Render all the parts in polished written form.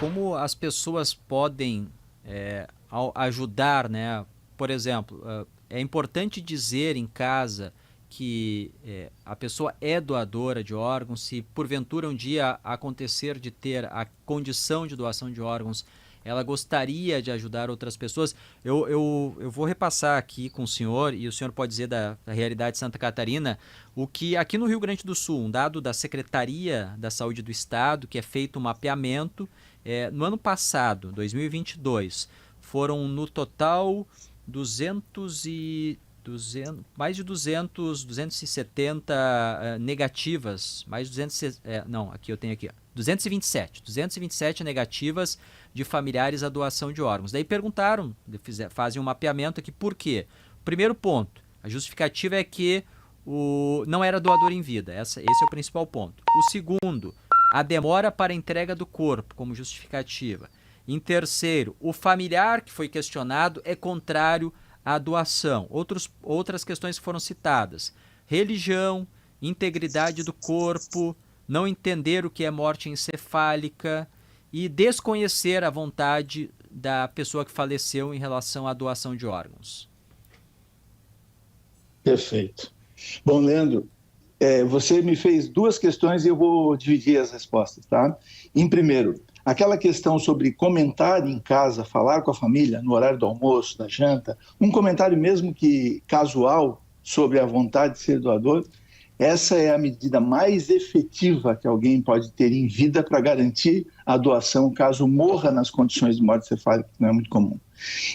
como as pessoas podem ajudar, né? Por exemplo, é importante dizer em casa que a pessoa é doadora de órgãos, se porventura um dia acontecer de ter a condição de doação de órgãos, ela gostaria de ajudar outras pessoas. Eu vou repassar aqui com o senhor, e o senhor pode dizer da realidade de Santa Catarina, o que aqui no Rio Grande do Sul, um dado da Secretaria da Saúde do Estado, que é feito um mapeamento, no ano passado, 2022, foram no total mais de 270 negativas, mais de 200, não, aqui eu tenho aqui, 227 negativas de familiares à doação de órgãos. Daí perguntaram, fazem um mapeamento aqui, por quê? Primeiro ponto, a justificativa é que não era doador em vida, esse é o principal ponto. O segundo, a demora para a entrega do corpo como justificativa. Em terceiro, o familiar que foi questionado é contrário à doação. Outras questões que foram citadas: religião, integridade do corpo, não entender o que é morte encefálica e desconhecer a vontade da pessoa que faleceu em relação à doação de órgãos. Perfeito. Bom, Leandro, você me fez duas questões e eu vou dividir as respostas, tá? Em primeiro, aquela questão sobre comentar em casa, falar com a família no horário do almoço, da janta, um comentário mesmo que casual sobre a vontade de ser doador, essa é a medida mais efetiva que alguém pode ter em vida para garantir a doação caso morra nas condições de morte cefálica, que não é muito comum.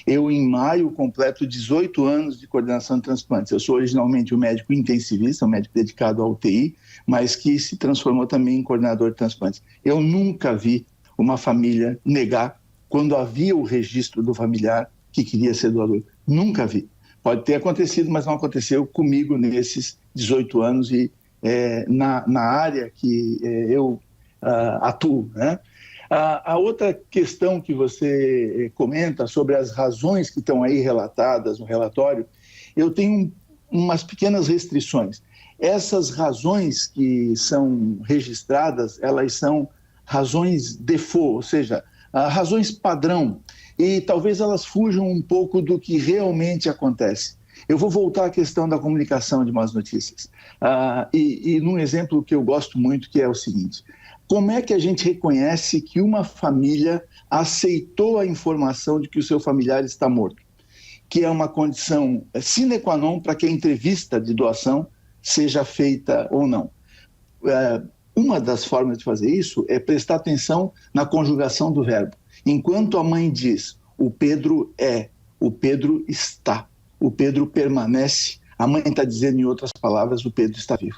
Eu, em maio, completo 18 anos de coordenação de transplantes. Eu sou originalmente um médico intensivista, um médico dedicado à UTI, mas que se transformou também em coordenador de transplantes. Eu nunca vi uma família negar quando havia o registro do familiar que queria ser doador. Nunca vi. Pode ter acontecido, mas não aconteceu comigo nesses 18 anos e na área que eu atuo, né? A outra questão que você comenta sobre as razões que estão aí relatadas no relatório, eu tenho umas pequenas restrições. Essas razões que são registradas, elas são razões default, ou seja, razões padrão, e talvez elas fujam um pouco do que realmente acontece. Eu vou voltar à questão da comunicação de más notícias. E num exemplo que eu gosto muito, que é o seguinte: como é que a gente reconhece que uma família aceitou a informação de que o seu familiar está morto? Que é uma condição sine qua non para que a entrevista de doação seja feita ou não. Uma das formas de fazer isso é prestar atenção na conjugação do verbo. Enquanto a mãe diz, o Pedro é, o Pedro está, o Pedro permanece, a mãe está dizendo, em outras palavras, o Pedro está vivo.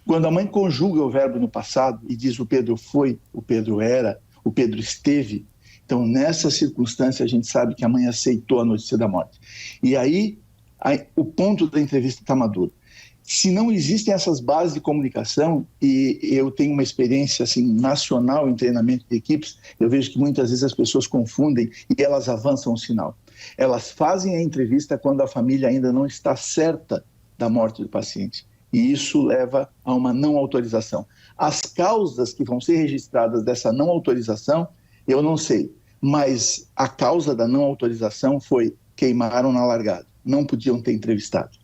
Quando a mãe conjuga o verbo no passado e diz o Pedro foi, o Pedro era, o Pedro esteve, então nessa circunstância a gente sabe que a mãe aceitou a notícia da morte. E aí o ponto da entrevista está maduro. Se não existem essas bases de comunicação, e eu tenho uma experiência assim, nacional em treinamento de equipes, eu vejo que muitas vezes as pessoas confundem e elas avançam o sinal. Elas fazem a entrevista quando a família ainda não está certa da morte do paciente. E isso leva a uma não autorização. As causas que vão ser registradas dessa não autorização, eu não sei. Mas a causa da não autorização foi queimaram na largada. Não podiam ter entrevistado.